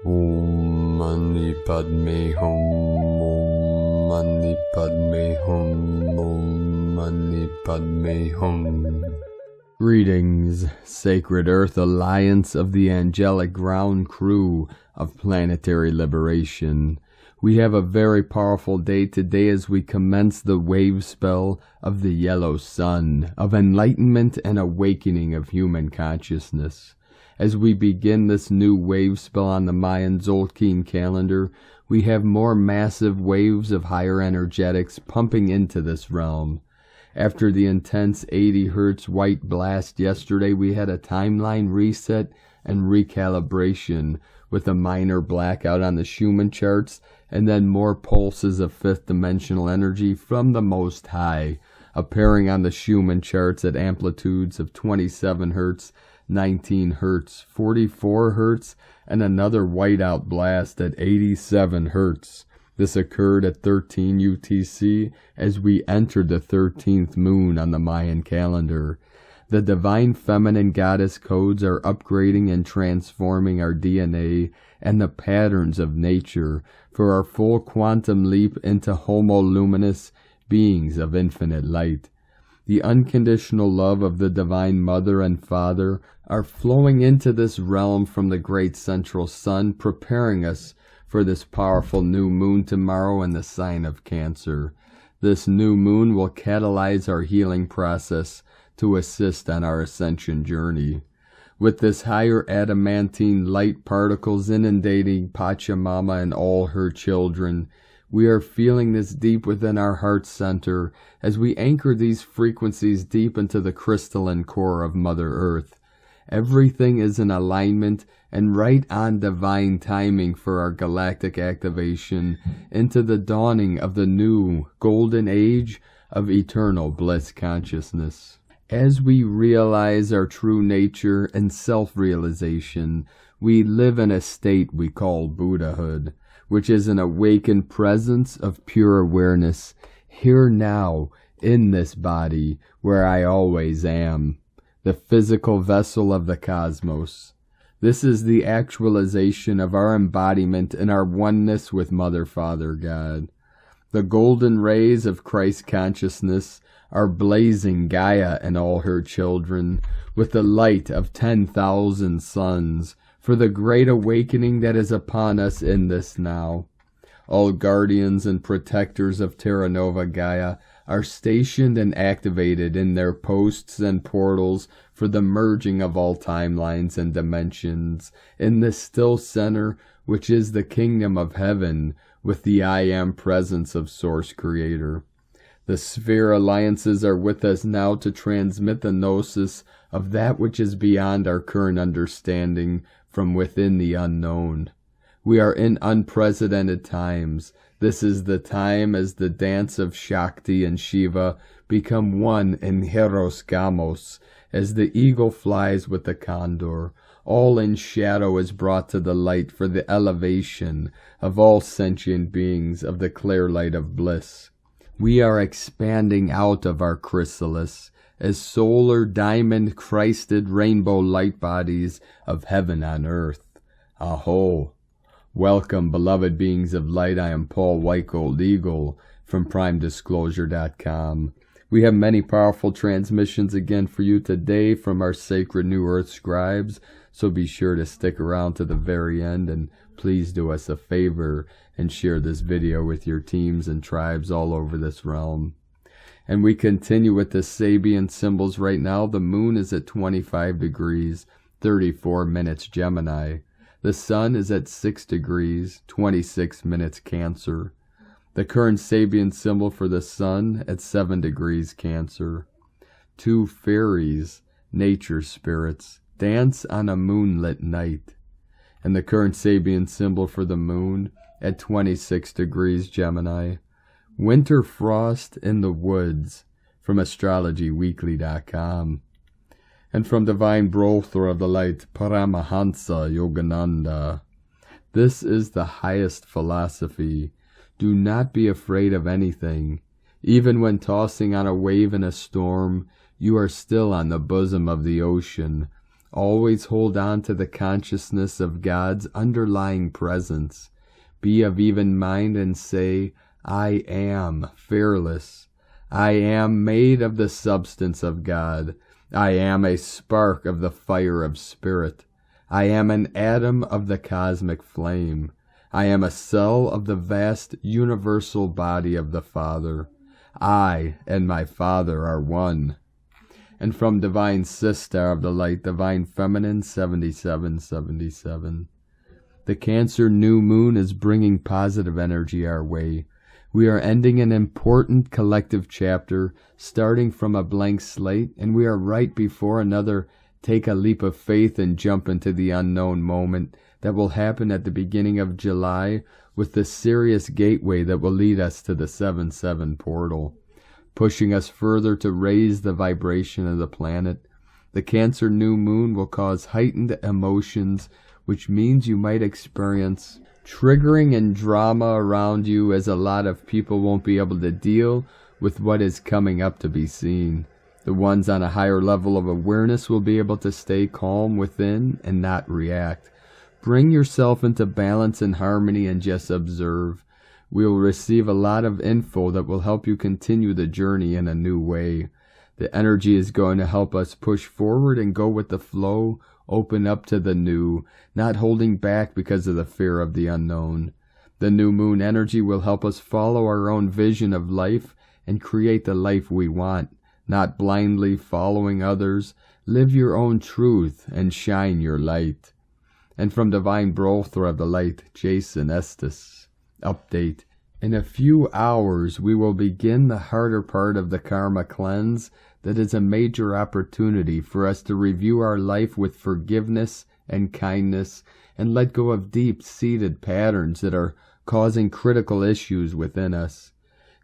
Om Mani Padme Hum, Om Mani Padme Hum, Om Mani Padme Hum. Greetings, Sacred Earth Alliance of the Angelic Ground Crew of Planetary Liberation. We have a very powerful day today as we commence the wave spell of the Yellow Sun, of enlightenment and awakening of human consciousness. As we begin this new wave spell on the Mayan Tzolk'in calendar, we have more massive waves of higher energetics pumping into this realm. After the intense 80 Hz white blast yesterday, we had a timeline reset and recalibration with a minor blackout on the Schumann charts, and then more pulses of fifth dimensional energy from the Most High, appearing on the Schumann charts at amplitudes of 27 Hz, 19 Hz, 44 Hz, and another whiteout blast at 87 Hz. This occurred at 13 UTC as we entered the 13th moon on the Mayan calendar. The divine feminine goddess codes are upgrading and transforming our DNA and the patterns of nature for our full quantum leap into Homo Luminous, beings of infinite light. The unconditional love of the Divine Mother and Father are flowing into this realm from the great central sun, preparing us for this powerful new moon tomorrow in the sign of Cancer. This new moon will catalyze our healing process to assist on our ascension journey. With this higher adamantine light particles inundating Pachamama and all her children, we are feeling this deep within our heart center as we anchor these frequencies deep into the crystalline core of Mother Earth. Everything is in alignment and right on divine timing for our galactic activation into the dawning of the new golden age of eternal bliss consciousness. As we realize our true nature and self-realization, we live in a state we call Buddhahood, which is an awakened presence of pure awareness, here now, in this body, where I always am, the physical vessel of the cosmos. This is the actualization of our embodiment in our oneness with Mother, Father, God. The golden rays of Christ consciousness are blazing Gaia and all her children with the light of 10,000 suns, for the great awakening that is upon us in this now. All guardians and protectors of Terra Nova Gaia are stationed and activated in their posts and portals for the merging of all timelines and dimensions in this still center, which is the kingdom of heaven, with the I Am presence of Source Creator. The sphere alliances are with us now to transmit the gnosis of that which is beyond our current understanding from within the unknown. We are in unprecedented times. This is the time as the dance of Shakti and Shiva become one in Heros Gamos, as the eagle flies with the Condor. All in shadow is brought to the light for the elevation of all sentient beings of the clear light of bliss. We are expanding out of our chrysalis as solar diamond Christed rainbow light bodies of heaven on earth. Aho! Welcome, beloved beings of light. I am Paul Whitegold Eagle from PrimeDisclosure.com. We have many powerful transmissions again for you today from our sacred New Earth scribes, so be sure to stick around to the very end, and please do us a favor and share this video with your teams and tribes all over this realm. And we continue with the Sabian symbols right now. The moon is at 25 degrees, 34 minutes Gemini. The sun is at 6 degrees, 26 minutes Cancer. The current Sabian symbol for the sun at 7 degrees Cancer. Two fairies, nature spirits, dance on a moonlit night. And the current Sabian symbol for the moon at 26 degrees Gemini. Winter frost in the woods from astrologyweekly.com. And from Divine Brother of the Light, Paramahansa Yogananda. This is the highest philosophy. Do not be afraid of anything. Even when tossing on a wave in a storm, you are still on the bosom of the ocean. Always hold on to the consciousness of God's underlying presence. Be of even mind and say, I am fearless. I am made of the substance of God. I am a spark of the fire of spirit. I am an atom of the cosmic flame. I am a cell of the vast universal body of the Father. I and my Father are one. And from Divine Sister of the Light, Divine Feminine 7777. The Cancer new moon is bringing positive energy our way. We are ending an important collective chapter, starting from a blank slate, and we are right before another take a leap of faith and jump into the unknown moment that will happen at the beginning of July with the Sirius gateway that will lead us to the 7-7 portal, pushing us further to raise the vibration of the planet. The Cancer new moon will cause heightened emotions, which means you might experience triggering and drama around you, as a lot of people won't be able to deal with what is coming up to be seen. The ones on a higher level of awareness will be able to stay calm within and not react. Bring yourself into balance and harmony and just observe. We will receive a lot of info that will help you continue the journey in a new way. The energy is going to help us push forward and go with the flow, open up to the new, not holding back because of the fear of the unknown. The new moon energy will help us follow our own vision of life and create the life we want, not blindly following others. Live your own truth and shine your light. And from Divine Butler of the Light, Jason Estes. Update. In a few hours, we will begin the harder part of the karma cleanse that is a major opportunity for us to review our life with forgiveness and kindness and let go of deep-seated patterns that are causing critical issues within us.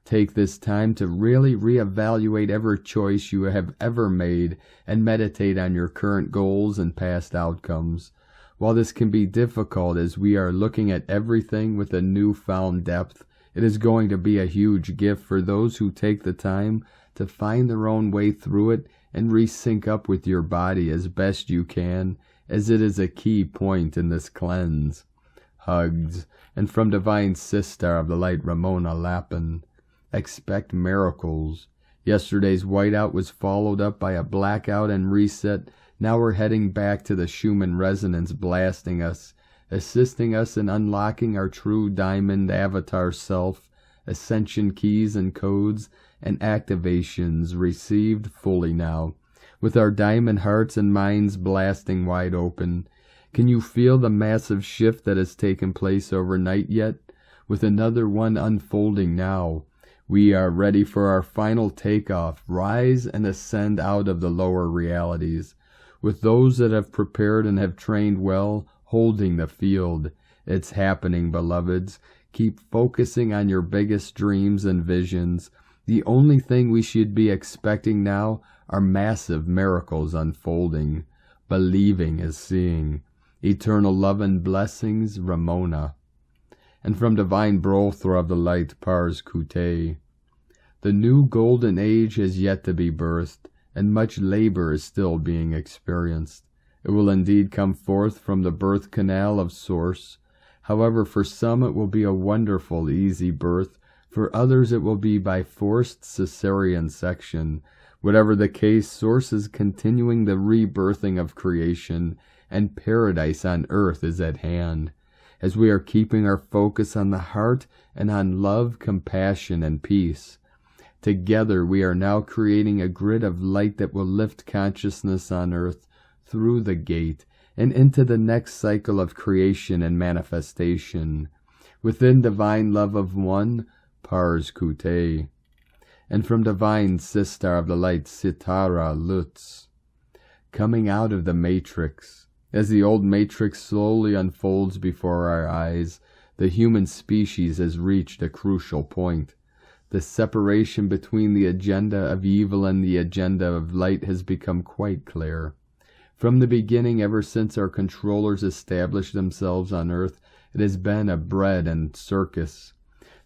Take this time to really reevaluate every choice you have ever made and meditate on your current goals and past outcomes. While this can be difficult as we are looking at everything with a newfound depth, it is going to be a huge gift for those who take the time to find their own way through it and re-sync up with your body as best you can, as it is a key point in this cleanse. Hugs. And from Divine Sister of the Light, Ramona Lappin. Expect miracles. Yesterday's whiteout was followed up by a blackout and reset. Now we're heading back to the Schumann resonance blasting us, assisting us in unlocking our true diamond avatar self, ascension keys and codes and activations received fully now, with our diamond hearts and minds blasting wide open. Can you feel the massive shift that has taken place overnight yet? With another one unfolding now. We are ready for our final takeoff, rise and ascend out of the lower realities. With those that have prepared and have trained well, holding the field. It's happening, beloveds. Keep focusing on your biggest dreams and visions. The only thing we should be expecting now are massive miracles unfolding. Believing is seeing. Eternal love and blessings, Ramona. And from Divine Butler of the Light, Pars Kute. The new golden age has yet to be birthed, and much labor is still being experienced. It will indeed come forth from the birth canal of Source. However, for some it will be a wonderful, easy birth. For others it will be by forced cesarean section. Whatever the case, Source is continuing the rebirthing of creation, and paradise on earth is at hand. As we are keeping our focus on the heart and on love, compassion, and peace. Together we are now creating a grid of light that will lift consciousness on earth through the gate and into the next cycle of creation and manifestation. Within divine love of one, Pars Kute. And from Divine Sister of the Light, Sitara Lutz. Coming out of the Matrix. As the old Matrix slowly unfolds before our eyes, the human species has reached a crucial point. The separation between the agenda of evil and the agenda of light has become quite clear. From the beginning, ever since our controllers established themselves on earth, it has been a bread and circus.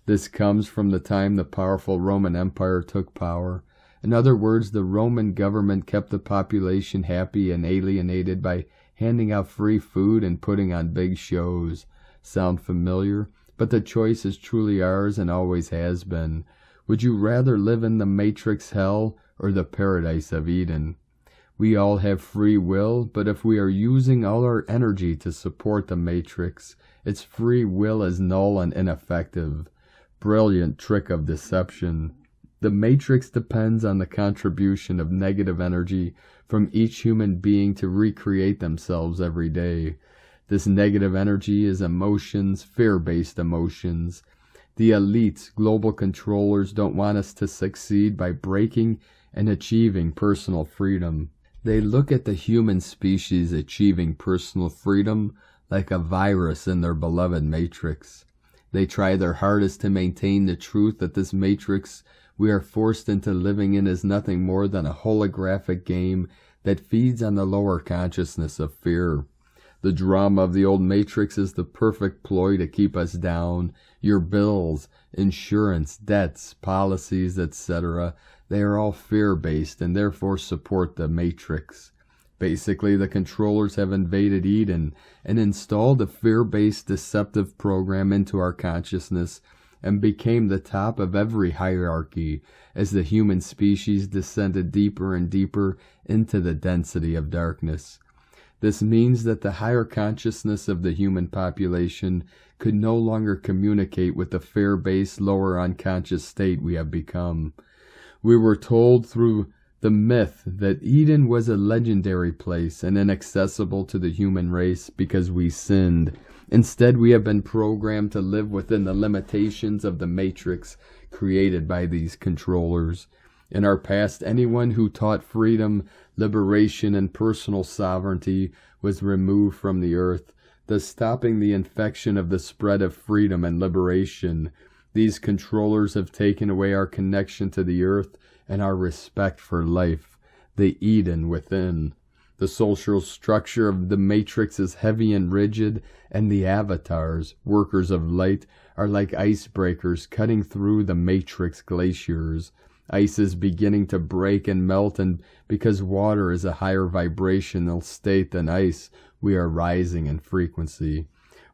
This comes from the time the powerful Roman Empire took power. In other words, the Roman government kept the population happy and alienated by handing out free food and putting on big shows. Sound familiar? But the choice is truly ours and always has been. Would you rather live in the matrix hell or the paradise of Eden? We all have free will, but if we are using all our energy to support the matrix, its free will is null and ineffective. Brilliant trick of deception. The matrix depends on the contribution of negative energy from each human being to recreate themselves every day. This negative energy is emotions, fear-based emotions. The elites, global controllers, don't want us to succeed by breaking and achieving personal freedom. They look at the human species achieving personal freedom like a virus in their beloved matrix. They try their hardest to maintain the truth that this matrix we are forced into living in is nothing more than a holographic game that feeds on the lower consciousness of fear. The drama of the old matrix is the perfect ploy to keep us down. Your bills, insurance, debts, policies, etc., they are all fear-based and therefore support the matrix. Basically, the controllers have invaded Eden and installed a fear-based deceptive program into our consciousness and became the top of every hierarchy as the human species descended deeper and deeper into the density of darkness. This means that the higher consciousness of the human population could no longer communicate with the fear-based lower unconscious state we have become. We were told through the myth that Eden was a legendary place and inaccessible to the human race because we sinned. Instead, we have been programmed to live within the limitations of the matrix created by these controllers. In our past, anyone who taught freedom, liberation, and personal sovereignty was removed from the earth, thus stopping the infection of the spread of freedom and liberation. These controllers have taken away our connection to the earth and our respect for life, the Eden within. The social structure of the matrix is heavy and rigid, and the avatars, workers of light, are like icebreakers cutting through the matrix glaciers. Ice is beginning to break and melt, and because water is a higher vibrational state than ice, we are rising in frequency.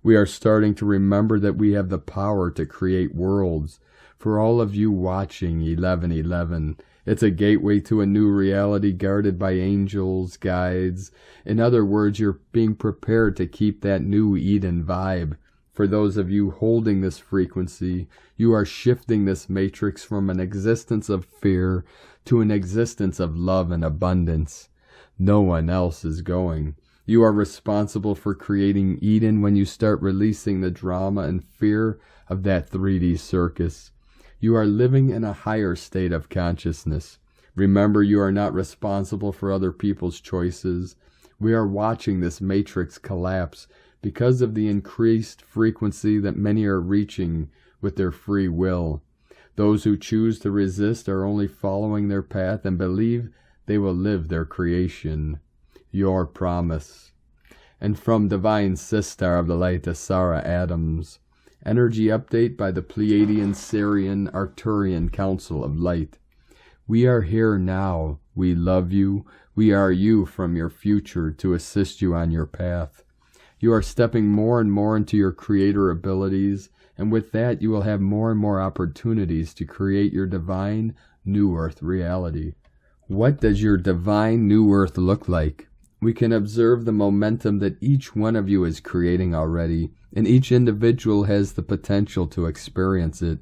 We are starting to remember that we have the power to create worlds. For all of you watching 1111, it's a gateway to a new reality guarded by angels, guides. In other words, you're being prepared to keep that new Eden vibe. For those of you holding this frequency, you are shifting this matrix from an existence of fear to an existence of love and abundance. No one else is going. You are responsible for creating Eden when you start releasing the drama and fear of that 3D circus. You are living in a higher state of consciousness. Remember, you are not responsible for other people's choices. We are watching this matrix collapse because of the increased frequency that many are reaching with their free will. Those who choose to resist are only following their path and believe they will live their creation. Your promise. And from Divine Sistar of the Light, Sarah Adams. Energy update by the Pleiadian Syrian Arcturian Council of Light. We are here now. We love you. We are you from your future to assist you on your path. You are stepping more and more into your creator abilities, and with that you will have more and more opportunities to create your divine New Earth reality. What does your divine New Earth look like? We can observe the momentum that each one of you is creating already, and each individual has the potential to experience it.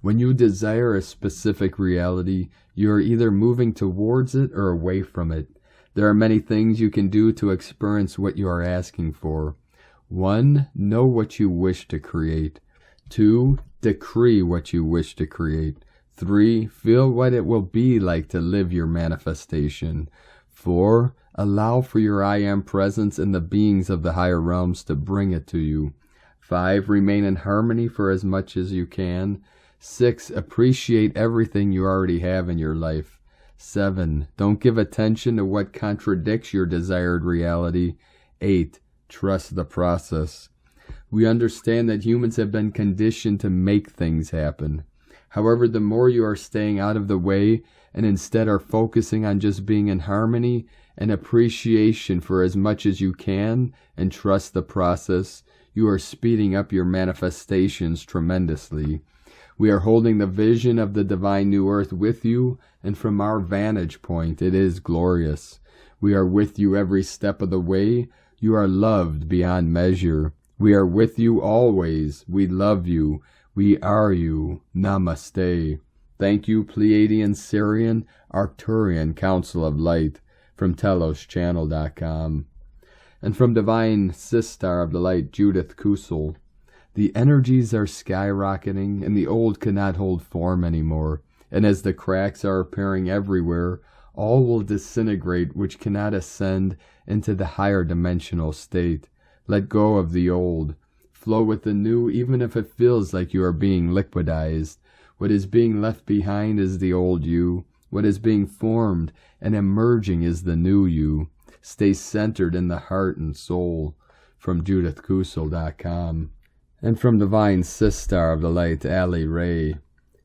When you desire a specific reality, you are either moving towards it or away from it. There are many things you can do to experience what you are asking for. 1. Know what you wish to create. 2. Decree what you wish to create. 3. Feel what it will be like to live your manifestation. 4. Allow for your I Am presence and the beings of the higher realms to bring it to you. 5. Remain in harmony for as much as you can. 6. Appreciate everything you already have in your life. 7. Don't give attention to what contradicts your desired reality. 8. Trust the process. We understand that humans have been conditioned to make things happen. However, the more you are staying out of the way and instead are focusing on just being in harmony and appreciation for as much as you can and trust the process, you are speeding up your manifestations tremendously. We are holding the vision of the divine new earth with you, and from our vantage point, it is glorious. We are with you every step of the way. You are loved beyond measure. We are with you always. We love you. We are you. Namaste. Thank you, Pleiadian, Syrian, Arcturian Council of Light, from TelosChannel.com. And from Divine Sistar of the Light, Judith Kusel. The energies are skyrocketing, and the old cannot hold form anymore. And as the cracks are appearing everywhere, all will disintegrate which cannot ascend into the higher dimensional state. Let go of the old. Flow with the new, even if it feels like you are being liquidized. What is being left behind is the old you. What is being formed and emerging is the new you. Stay centered in the heart and soul. From JudithKusel.com. And from Divine Sistar of the Light, Ali Ray.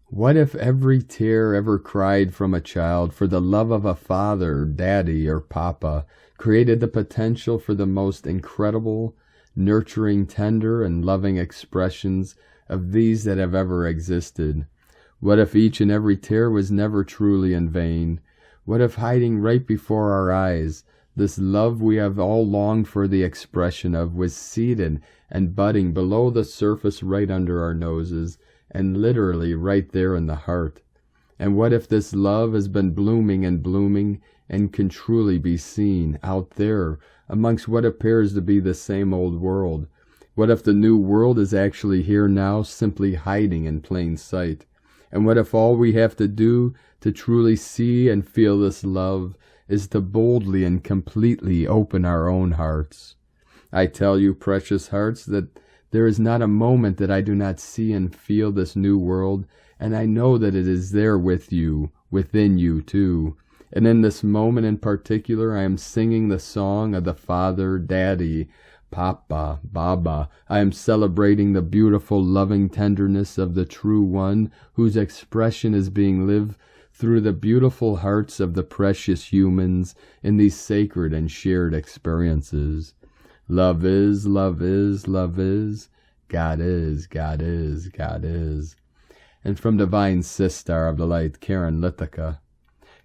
What if every tear ever cried from a child for the love of a father, daddy, or papa created the potential for the most incredible, nurturing, tender, and loving expressions of these that have ever existed? What if each and every tear was never truly in vain? What if hiding right before our eyes, this love we have all longed for the expression of was seated and budding below the surface right under our noses, and literally right there in the heart? And what if this love has been blooming and can truly be seen out there amongst what appears to be the same old world? What if the new world is actually here now, simply hiding in plain sight? And what if all we have to do to truly see and feel this love is to boldly and completely open our own hearts? I tell you, precious hearts, that there is not a moment that I do not see and feel this new world, and I know that it is there with you, within you too. And in this moment in particular, I am singing the song of the Father, Daddy, Papa, Baba. I am celebrating the beautiful loving tenderness of the true one, whose expression is being lived through the beautiful hearts of the precious humans in these sacred and shared experiences. Love is, love is, love is. God is, God is, God is. And from Divine Sistar of the Light, Karen Lithica.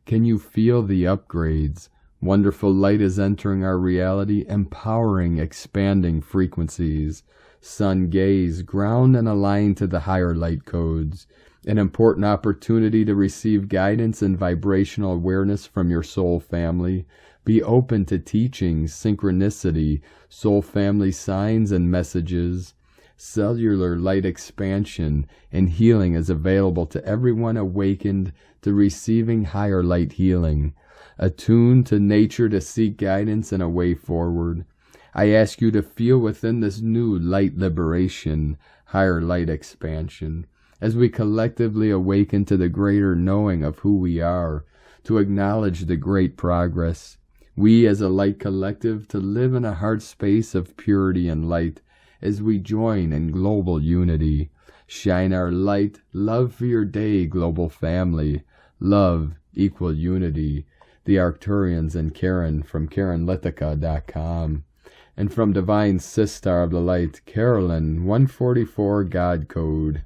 Can you feel the upgrades? Wonderful light is entering our reality, empowering, expanding frequencies. Sun gaze, ground and align to the higher light codes. An important opportunity to receive guidance and vibrational awareness from your soul family. Be open to teachings, synchronicity, soul family signs and messages. Cellular light expansion and healing is available to everyone awakened to receiving higher light healing. Attuned to nature to seek guidance and a way forward. I ask you to feel within this new light liberation, higher light expansion, as we collectively awaken to the greater knowing of who we are, to acknowledge the great progress. We as a light collective to live in a heart space of purity and light as we join in global unity. Shine our light, love for your day, global family. Love, equal unity. The Arcturians and Karen from KarenLithica.com. And from Divine Sistar of the Light, Carolyn, 144 God Code.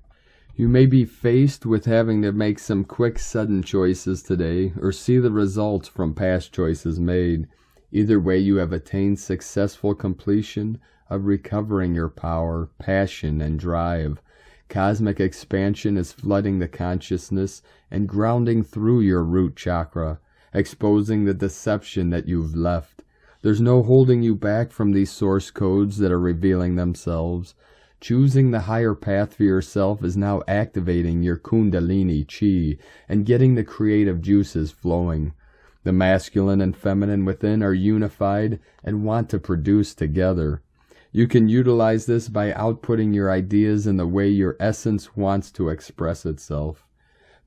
You may be faced with having to make some quick, sudden choices today, or see the results from past choices made. Either way, you have attained successful completion of recovering your power, passion, and drive. Cosmic expansion is flooding the consciousness and grounding through your root chakra, exposing the deception that you've left. There's no holding you back from these source codes that are revealing themselves. Choosing the higher path for yourself is now activating your Kundalini Chi and getting the creative juices flowing. The masculine and feminine within are unified and want to produce together. You can utilize this by outputting your ideas in the way your essence wants to express itself.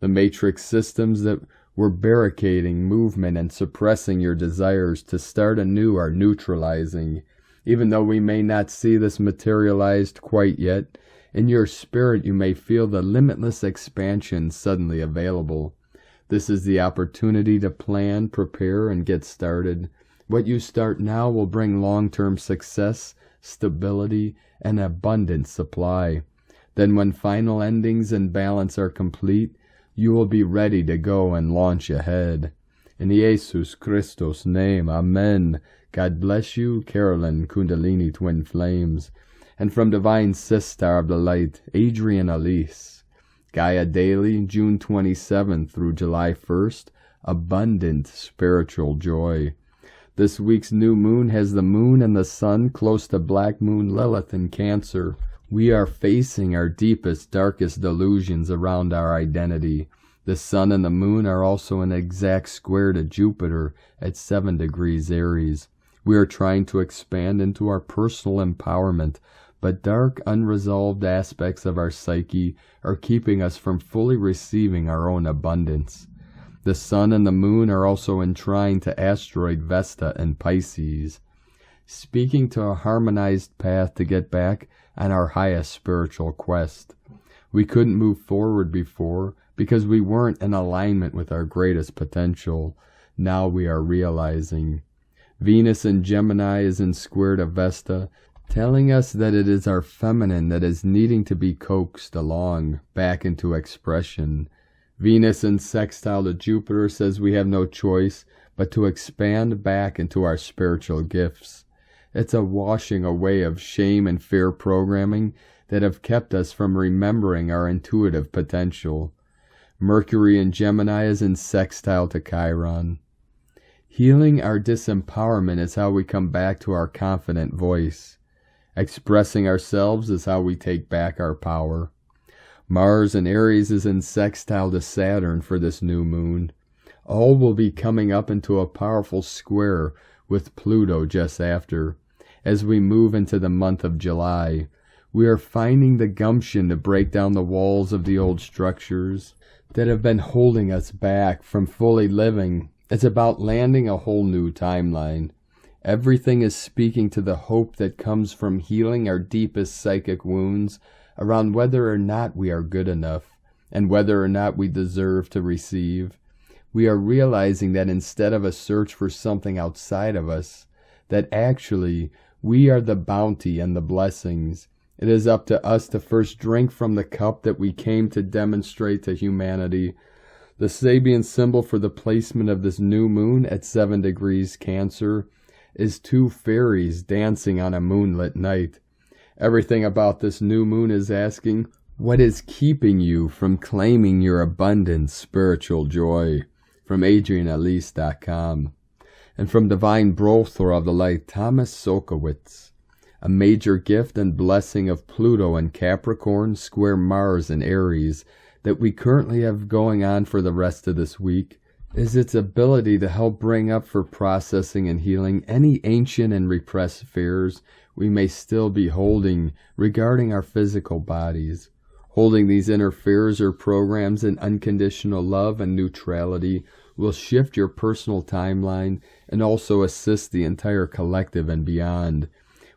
The matrix systems that were barricading movement and suppressing your desires to start anew are neutralizing. Even though we may not see this materialized quite yet, in your spirit you may feel the limitless expansion suddenly available. This is the opportunity to plan, prepare, and get started. What you start now will bring long-term success, stability, and abundant supply. Then when final endings and balance are complete, you will be ready to go and launch ahead. In Jesus Christos' name, Amen. God bless you, Carolyn Kundalini Twin Flames. And from Divine Sister of the Light, Adrian Elise. Gaia Daily, June 27th through July 1st, Abundant Spiritual Joy. This week's new moon has the moon and the sun close to Black Moon Lilith in Cancer. We are facing our deepest, darkest delusions around our identity. The sun and the moon are also an exact square to Jupiter at 7 degrees Aries. We are trying to expand into our personal empowerment, but dark, unresolved aspects of our psyche are keeping us from fully receiving our own abundance. The sun and the moon are also enshrined to asteroid Vesta in Pisces, speaking to a harmonized path to get back on our highest spiritual quest. We couldn't move forward before because we weren't in alignment with our greatest potential. Now we are realizing. Venus in Gemini is in square to Vesta, telling us that it is our feminine that is needing to be coaxed along, back into expression. Venus in sextile to Jupiter says we have no choice but to expand back into our spiritual gifts. It's a washing away of shame and fear programming that have kept us from remembering our intuitive potential. Mercury in Gemini is in sextile to Chiron. Healing our disempowerment is how we come back to our confident voice. Expressing ourselves is how we take back our power. Mars in Aries is in sextile to Saturn for this new moon. All will be coming up into a powerful square with Pluto just after. As we move into the month of July, we are finding the gumption to break down the walls of the old structures that have been holding us back from fully living. It's about landing a whole new timeline. Everything is speaking to the hope that comes from healing our deepest psychic wounds around whether or not we are good enough and whether or not we deserve to receive. We are realizing that instead of a search for something outside of us, that actually we are the bounty and the blessings. It is up to us to first drink from the cup that we came to demonstrate to humanity. The Sabian symbol for the placement of this new moon at 7 degrees Cancer is 2 fairies dancing on a moonlit night. Everything about this new moon is asking, what is keeping you from claiming your abundant spiritual joy? From AdrianElise.com. And from Divine Brother of the Light, Thomas Sokowitz. A major gift and blessing of Pluto and Capricorn square Mars and Aries that we currently have going on for the rest of this week is its ability to help bring up for processing and healing any ancient and repressed fears we may still be holding regarding our physical bodies. Holding these inner fears or programs in unconditional love and neutrality will shift your personal timeline and also assist the entire collective and beyond.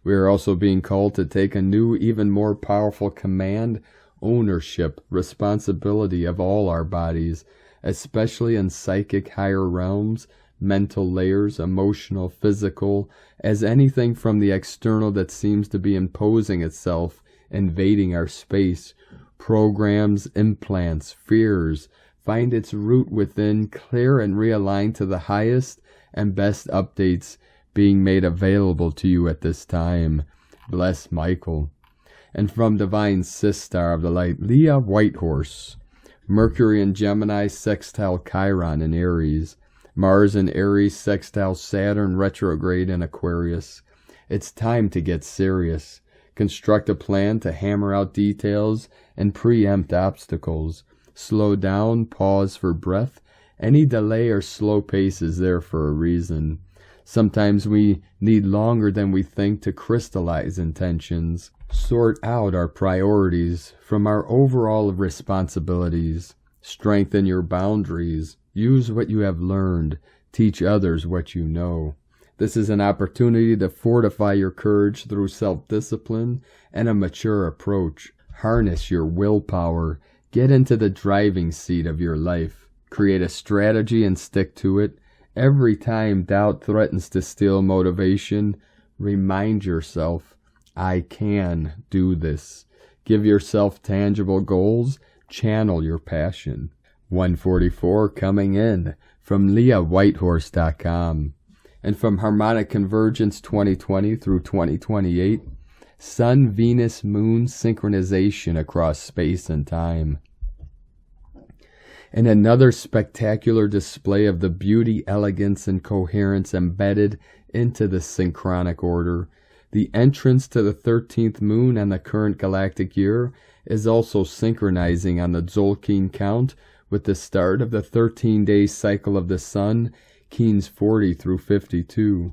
We are also being called to take a new, even more powerful command, ownership, responsibility of all our bodies, especially in psychic higher realms, mental layers, emotional, physical, as anything from the external that seems to be imposing itself, invading our space, programs, implants, fears, find its root within, clear and realigned to the highest and best updates being made available to you at this time. Bless Michael. And from Divine Sister of the Light, Leah Whitehorse. Mercury in Gemini sextile Chiron in Aries. Mars in Aries sextile Saturn retrograde in Aquarius. It's time to get serious. Construct a plan to hammer out details and preempt obstacles. Slow down, pause for breath. Any delay or slow pace is there for a reason. Sometimes we need longer than we think to crystallize intentions. Sort out our priorities from our overall responsibilities. Strengthen your boundaries. Use what you have learned. Teach others what you know. This is an opportunity to fortify your courage through self-discipline and a mature approach. Harness your willpower. Get into the driving seat of your life. Create a strategy and stick to it. Every time doubt threatens to steal motivation, remind yourself, I can do this. Give yourself tangible goals. Channel your passion. 144 coming in from LeahWhitehorse.com. And from Harmonic Convergence 2020 through 2028, Sun, Venus, Moon synchronization across space and time. And another spectacular display of the beauty, elegance, and coherence embedded into the synchronic order. The entrance to the 13th moon on the current galactic year is also synchronizing on the Tzolk'in count with the start of the 13-day cycle of the sun, Keens 40 through 52.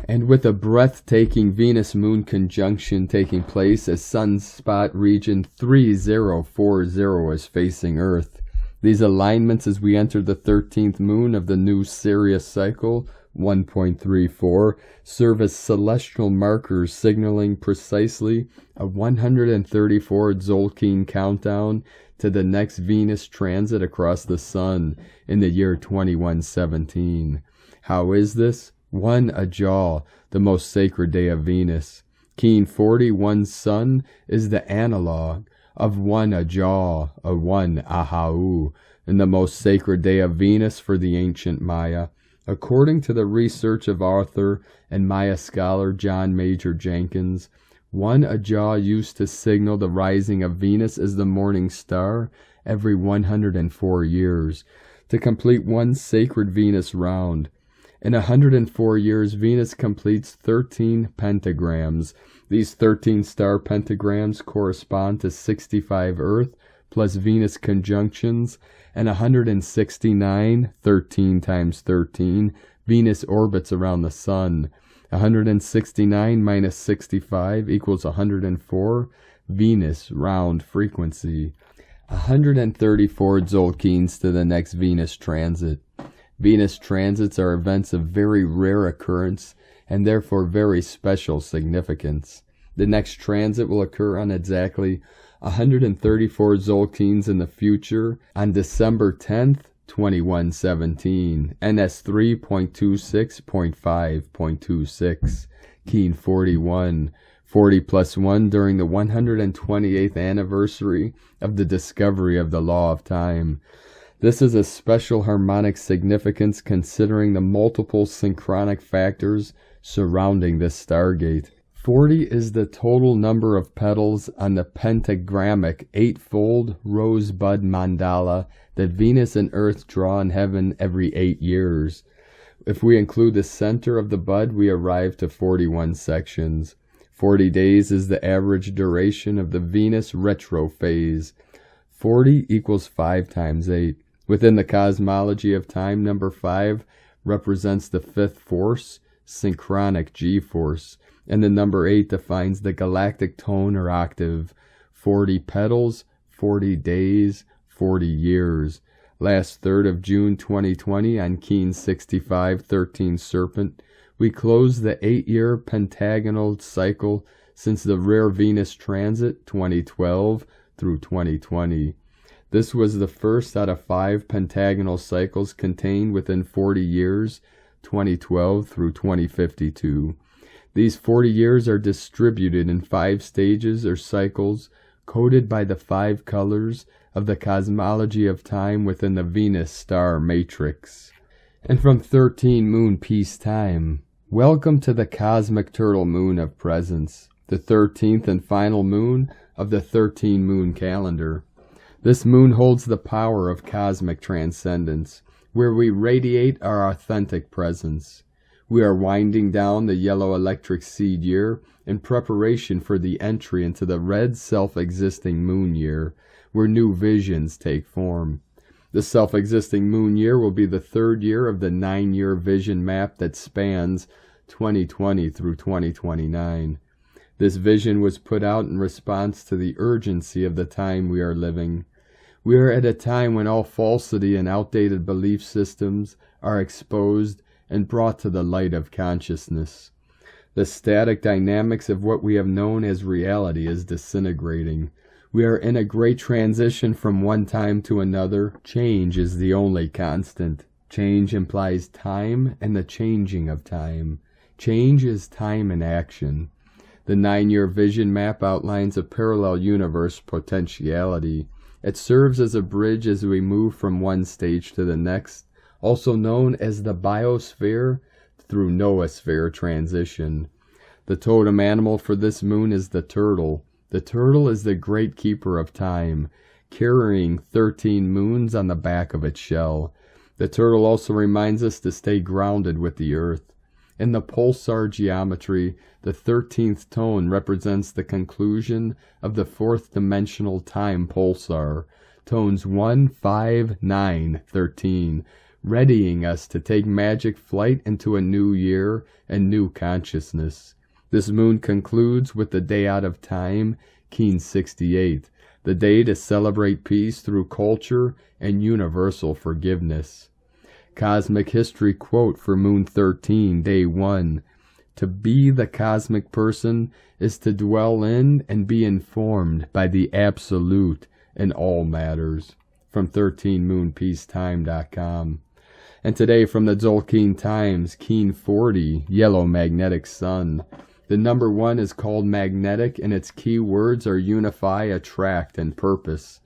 And with a breathtaking Venus-Moon conjunction taking place as sunspot region 3040 is facing Earth. These alignments as we enter the 13th moon of the new Sirius cycle, 1.34, serve as celestial markers signaling precisely a 134 Tzolk'in countdown to the next Venus transit across the sun in the year 2117. How is this? 1 Ajah, the most sacred day of Venus. Keen 41 Sun is the analog of 1 Ajah, a 1 Ahau, and the most sacred day of Venus for the ancient Maya. According to the research of author and Maya scholar John Major Jenkins, 1 Ajah used to signal the rising of Venus as the morning star every 104 years, to complete one sacred Venus round. In 104 years, Venus completes 13 pentagrams. These 13 star pentagrams correspond to 65 Earth plus Venus conjunctions and 169, 13 times 13, Venus orbits around the Sun. 169 minus 65 equals 104, Venus round frequency. 134 Tzolk'ins to the next Venus transit. Venus transits are events of very rare occurrence and therefore very special significance. The next transit will occur on exactly 134 Tzolk'ins in the future on December 10th, 2117, NS 3.26.5.26, Keen 41, 40 plus 1 during the 128th anniversary of the discovery of the law of time. This is a special harmonic significance considering the multiple synchronic factors surrounding this stargate. 40 is the total number of petals on the pentagrammic eightfold rosebud mandala that Venus and Earth draw in heaven every 8 years. If we include the center of the bud, we arrive to 41 sections. 40 days is the average duration of the Venus retro phase. 40 equals 5 times 8. Within the cosmology of time, number 5 represents the fifth force, synchronic G-force, and the number 8 defines the galactic tone or octave. 40 petals, 40 days, 40 years. Last 3rd of June 2020 on Keen 65, 13 Serpent, we closed the 8-year pentagonal cycle since the rare Venus transit 2012 through 2020. This was the first out of 5 pentagonal cycles contained within 40 years, 2012 through 2052. These 40 years are distributed in 5 stages or cycles, coded by the 5 colors of the cosmology of time within the Venus star matrix. And from 13 Moon Peace Time, welcome to the cosmic turtle moon of presence, the 13th and final moon of the 13 moon calendar. This moon holds the power of cosmic transcendence, where we radiate our authentic presence. We are winding down the yellow electric seed year in preparation for the entry into the red self-existing moon year, where new visions take form. The self-existing moon year will be the 3rd year of the 9-year vision map that spans 2020 through 2029. This vision was put out in response to the urgency of the time we are living. We are at a time when all falsity and outdated belief systems are exposed and brought to the light of consciousness. The static dynamics of what we have known as reality is disintegrating. We are in a great transition from one time to another. Change is the only constant. Change implies time and the changing of time. Change is time in action. The 9-year vision map outlines a parallel universe potentiality. It serves as a bridge as we move from one stage to the next, also known as the biosphere through noosphere transition. The totem animal for this moon is the turtle. The turtle is the great keeper of time, carrying 13 moons on the back of its shell. The turtle also reminds us to stay grounded with the earth. In the pulsar geometry, the 13th tone represents the conclusion of the 4th dimensional time pulsar, tones 1, 5, 9, 13, readying us to take magic flight into a new year and new consciousness. This moon concludes with the day out of time, Keen 68, the day to celebrate peace through culture and universal forgiveness. Cosmic history quote for Moon 13, Day 1. To be the cosmic person is to dwell in and be informed by the absolute in all matters. From 13moonpeacetime.com. And today from the Tzolk'in Times, Keen 40, Yellow Magnetic Sun. The number 1 is called magnetic, and its key words are unify, attract, and purpose.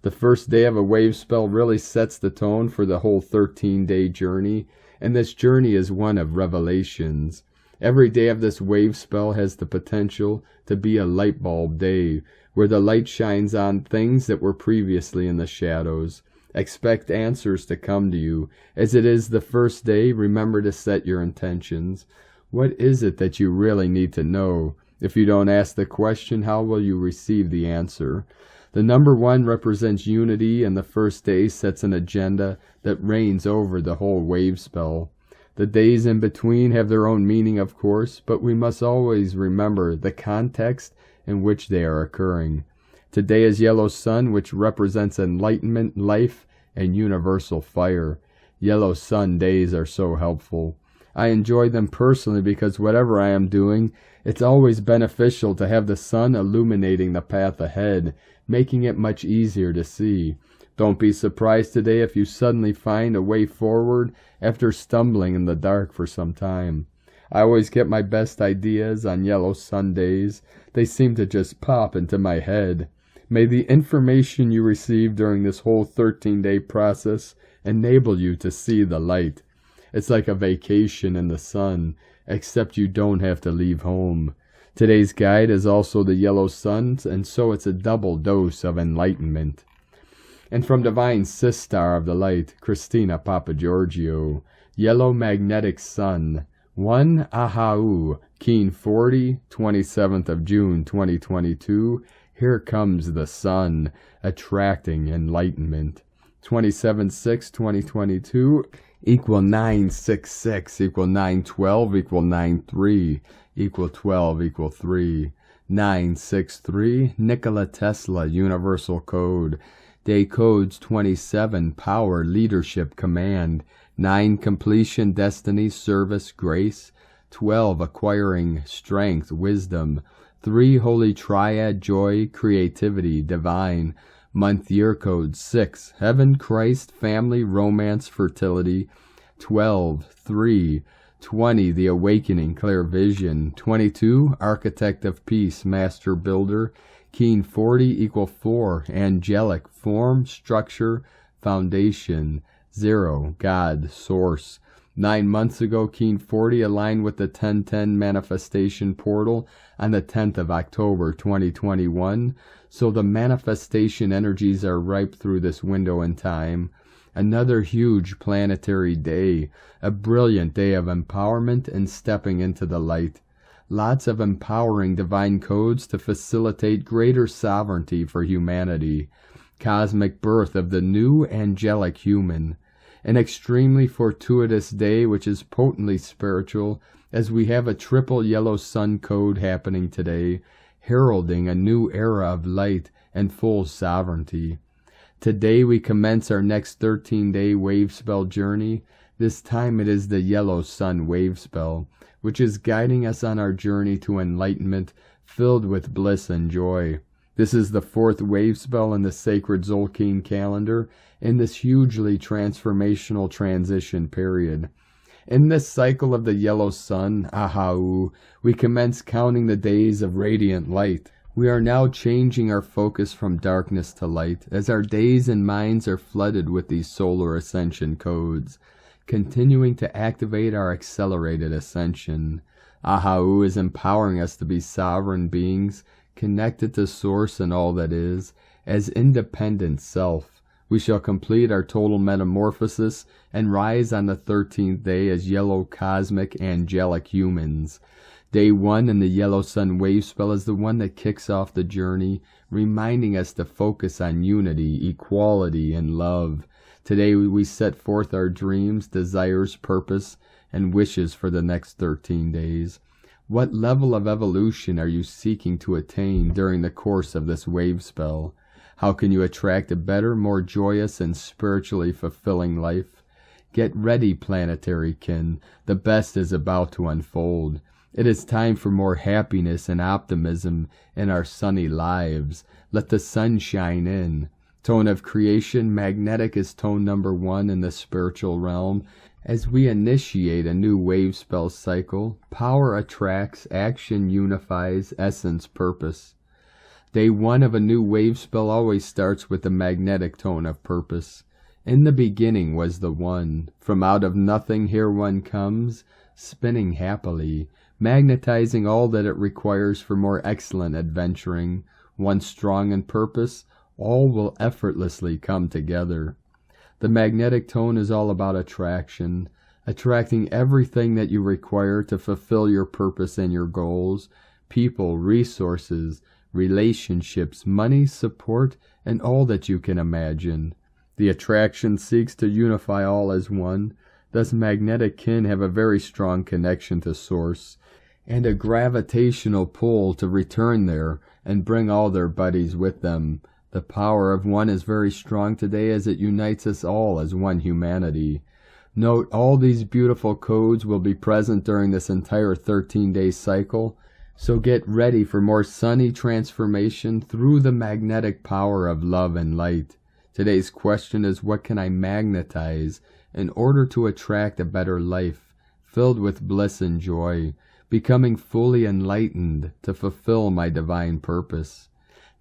The first day of a wave spell really sets the tone for the whole 13-day journey, and this journey is one of revelations. Every day of this wave spell has the potential to be a light bulb day, where the light shines on things that were previously in the shadows. Expect answers to come to you. As it is the first day, remember to set your intentions. What is it that you really need to know? If you don't ask the question, how will you receive the answer? The number 1 represents unity, and the first day sets an agenda that reigns over the whole wave spell. The days in between have their own meaning, of course, but we must always remember the context in which they are occurring. Today is Yellow Sun, which represents enlightenment, life, and universal fire. Yellow Sun days are so helpful. I enjoy them personally because whatever I am doing, it's always beneficial to have the sun illuminating the path ahead, making it much easier to see. Don't be surprised today if you suddenly find a way forward after stumbling in the dark for some time. I always get my best ideas on Yellow Sun days. They seem to just pop into my head. May the information you receive during this whole 13-day process enable you to see the light. It's like a vacation in the sun, except you don't have to leave home. Today's guide is also the Yellow Sun, and so it's a double dose of enlightenment. And from Divine Sistar of the Light, Christina Papagiorgio, Yellow Magnetic Sun, 1 Ahau, Keen 40, 27th of June 2022. Here comes the sun, attracting enlightenment. 27/6/2022 equal 966 equal 912 equal 93 equal 12 equal 3. 963 Nikola Tesla Universal Code. Day codes 27 Power, Leadership, Command. 9 Completion, Destiny, Service, Grace. 12 Acquiring Strength, Wisdom. 3 Holy Triad, Joy, Creativity, Divine. Month year code 6 Heaven, Christ, Family, Romance, Fertility. 12 3 20 The Awakening, Clear Vision. 22 Architect of Peace, Master Builder. Keen 40 equal 4 Angelic, Form, Structure, Foundation. 0 God, Source. 9 months ago, Keen 40 aligned with the 1010 manifestation portal on the 10th of October 2021, so the manifestation energies are ripe through this window in time. Another huge planetary day, a brilliant day of empowerment and stepping into the light. Lots of empowering divine codes to facilitate greater sovereignty for humanity. Cosmic birth of the new angelic human. An extremely fortuitous day which is potently spiritual, as we have a triple Yellow Sun code happening today, heralding a new era of light and full sovereignty. Today we commence our next 13-day wave spell journey. This time it is the Yellow Sun wave spell, which is guiding us on our journey to enlightenment filled with bliss and joy. This is the 4th wave spell in the sacred Zolkeen calendar in this hugely transformational transition period. In this cycle of the yellow sun, Ahau, we commence counting the days of radiant light. We are now changing our focus from darkness to light, as our days and minds are flooded with these solar ascension codes, continuing to activate our accelerated ascension. Ahau is empowering us to be sovereign beings, connected to Source and all that is, as independent self. We shall complete our total metamorphosis and rise on the 13th day as yellow cosmic angelic humans. Day 1 in the yellow sun wave spell is the one that kicks off the journey, reminding us to focus on unity, equality, and love. Today we set forth our dreams, desires, purpose, and wishes for the next 13 days. What level of evolution are you seeking to attain during the course of this wave spell? How can you attract a better, more joyous, and spiritually fulfilling life? Get ready, planetary kin. The best is about to unfold. It is time for more happiness and optimism in our sunny lives. Let the sun shine in. Tone of creation, magnetic is tone number 1 in the spiritual realm. As we initiate a new wave spell cycle, power attracts, action unifies, essence purpose. Day 1 of a new wave spell always starts with the magnetic tone of purpose. In the beginning was the One. From out of nothing here one comes, spinning happily, magnetizing all that it requires for more excellent adventuring. Once strong in purpose, all will effortlessly come together. The magnetic tone is all about attraction, attracting everything that you require to fulfill your purpose and your goals, people, resources, relationships, money, support, and all that you can imagine. The attraction seeks to unify all as one. Thus magnetic kin have a very strong connection to Source, and a gravitational pull to return there and bring all their buddies with them. The power of one is very strong today as it unites us all as one humanity. Note, all these beautiful codes will be present during this entire 13-day cycle, so get ready for more sunny transformation through the magnetic power of love and light. Today's question is, what can I magnetize in order to attract a better life, filled with bliss and joy, becoming fully enlightened to fulfill my divine purpose?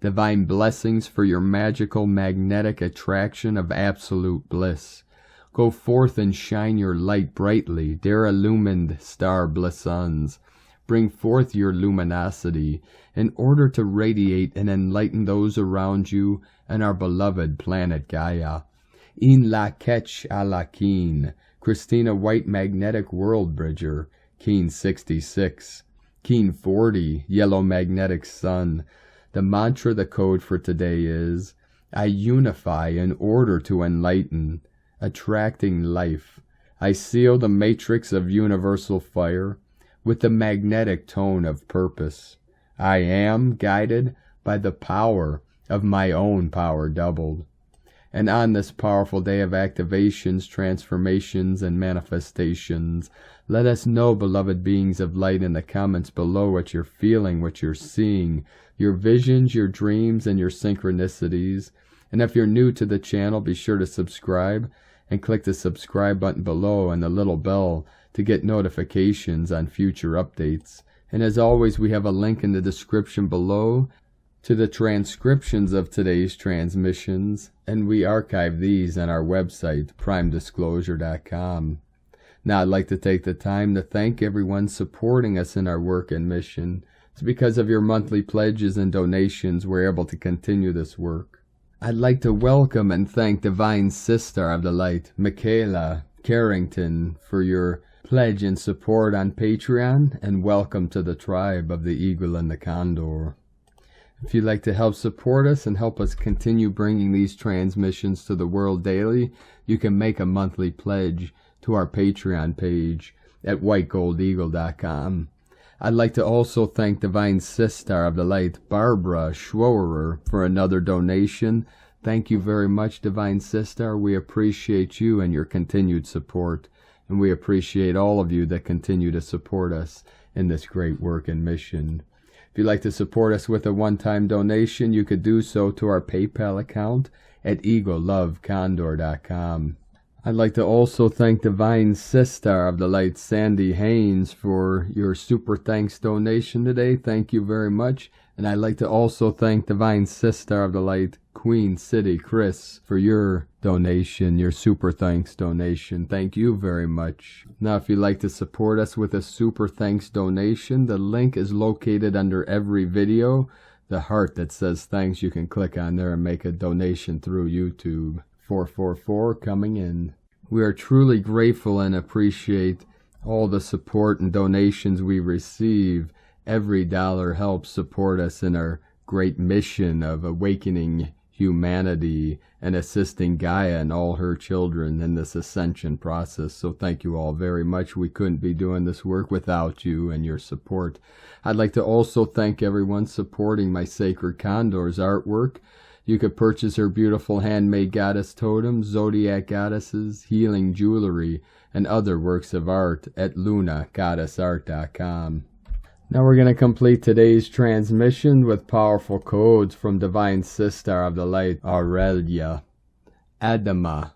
Divine blessings for your magical magnetic attraction of absolute bliss. Go forth and shine your light brightly, dear illumined star blissons. Bring forth your luminosity in order to radiate and enlighten those around you and our beloved planet Gaia. In la ketch a la keen, Christina White Magnetic World Bridger, Keen 66, Keen 40, Yellow Magnetic Sun. The mantra, the code for today is, I unify in order to enlighten, attracting life. I seal the matrix of universal fire with the magnetic tone of purpose. I am guided by the power of my own power doubled. And on this powerful day of activations, transformations, and manifestations, let us know, beloved beings of light, in the comments below what you're feeling, what you're seeing, your visions, your dreams, and your synchronicities. And if you're new to the channel, be sure to subscribe and click the subscribe button below and the little bell to get notifications on future updates. And as always, we have a link in the description below to the transcriptions of today's transmissions, and we archive these on our website, primedisclosure.com. Now I'd like to take the time to thank everyone supporting us in our work and mission. It's because of your monthly pledges and donations we're able to continue this work. I'd like to welcome and thank Divine Sister of the Light, Micheila Carrington, for your pledge and support on Patreon, and welcome to the tribe of the Eagle and the Condor. If you'd like to help support us and help us continue bringing these transmissions to the world daily, you can make a monthly pledge to our Patreon page at whitegoldeagle.com. I'd like to also thank Divine Sister of the Light, Barbara Schworer, for another donation. Thank you very much, Divine Sister. We appreciate you and your continued support, and we appreciate all of you that continue to support us in this great work and mission. If you'd like to support us with a one-time donation, you could do so to our PayPal account at eaglelovecondor.com. I'd like to also thank Divine Sister of the Light, Sandy Haynes, for your super thanks donation today. Thank you very much. And I'd like to also thank Divine Sister of the Light, Queen City Chris, for your donation, your super thanks donation. Thank you very much. Now, if you'd like to support us with a super thanks donation, the link is located under every video. The heart that says thanks, you can click on there and make a donation through YouTube. 444 coming in. We are truly grateful and appreciate all the support and donations we receive. Every dollar helps support us in our great mission of awakening humanity and assisting Gaia and all her children in this ascension process. So thank you all very much. We couldn't be doing this work without you and your support. I'd like to also thank everyone supporting my Sacred Condor's artwork. You could purchase her beautiful handmade goddess totems, zodiac goddesses, healing jewelry, and other works of art at lunagoddessart.com. Now we're going to complete today's transmission with powerful codes from Divine Sister of the Light, Aurelia. Adama.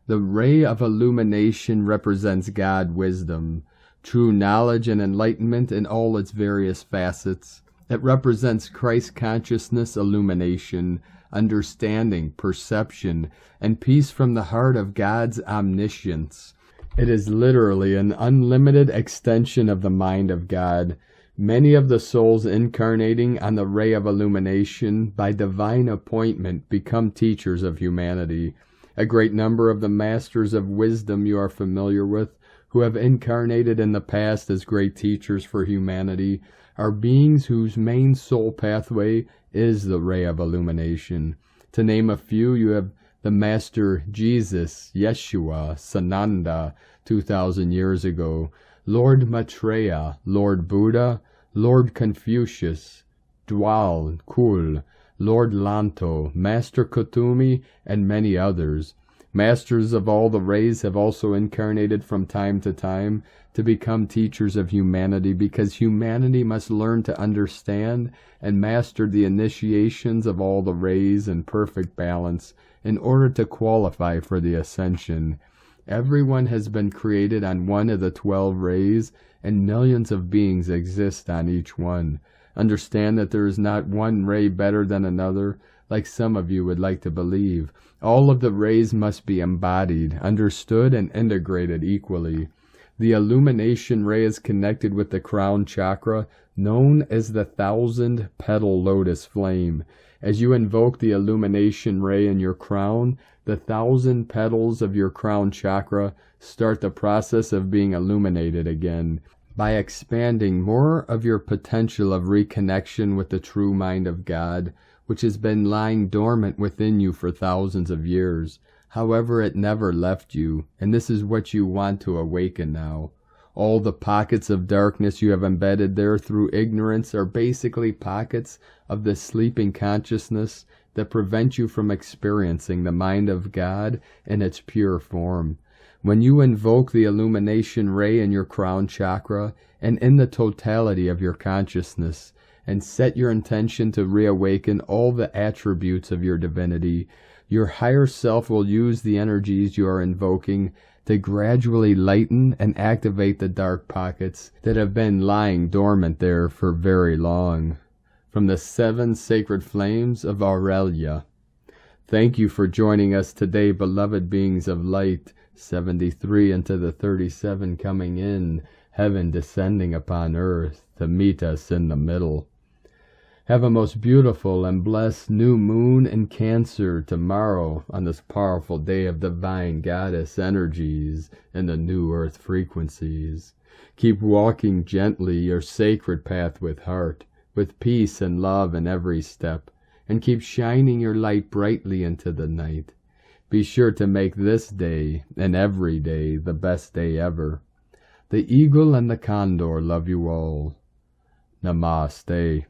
The ray of illumination represents God wisdom, true knowledge and enlightenment in all its various facets. It represents Christ consciousness illumination, understanding, perception, and peace from the heart of God's omniscience. It is literally an unlimited extension of the mind of God. Many of the souls incarnating on the ray of illumination by divine appointment become teachers of humanity. A great number of the masters of wisdom you are familiar with, who have incarnated in the past as great teachers for humanity, are beings whose main soul pathway is the ray of illumination. To name a few, you have the Master Jesus, Yeshua, Sananda, 2,000 years ago, Lord Maitreya, Lord Buddha, Lord Confucius, Dwal Kul, Lord Lanto, Master Kutumi, and many others. Masters of all the rays have also incarnated from time to time to become teachers of humanity, because humanity must learn to understand and master the initiations of all the rays in perfect balance in order to qualify for the ascension. Everyone has been created on one of the 12 rays, and millions of beings exist on each one. Understand that there is not one ray better than another, like some of you would like to believe. All of the rays must be embodied, understood, and integrated equally. The illumination ray is connected with the crown chakra, known as the 1,000-petal lotus flame. As you invoke the illumination ray in your crown, the 1,000 petals of your crown chakra start the process of being illuminated again by expanding more of your potential of reconnection with the true mind of God, which has been lying dormant within you for thousands of years. However, it never left you, and this is what you want to awaken now. All the pockets of darkness you have embedded there through ignorance are basically pockets of the sleeping consciousness that prevent you from experiencing the mind of God in its pure form. When you invoke the illumination ray in your crown chakra and in the totality of your consciousness, and set your intention to reawaken all the attributes of your divinity, your higher self will use the energies you are invoking to gradually lighten and activate the dark pockets that have been lying dormant there for very long. From the 7 sacred flames of Aurelia. Thank you for joining us today, beloved beings of light. 73 into the 37 coming in, heaven descending upon earth to meet us in the middle. Have a most beautiful and blessed new moon in Cancer tomorrow on this powerful day of divine goddess energies and the new earth frequencies. Keep walking gently your sacred path with heart, with peace and love in every step, and keep shining your light brightly into the night. Be sure to make this day and every day the best day ever. The Eagle and the Condor love you all. Namaste.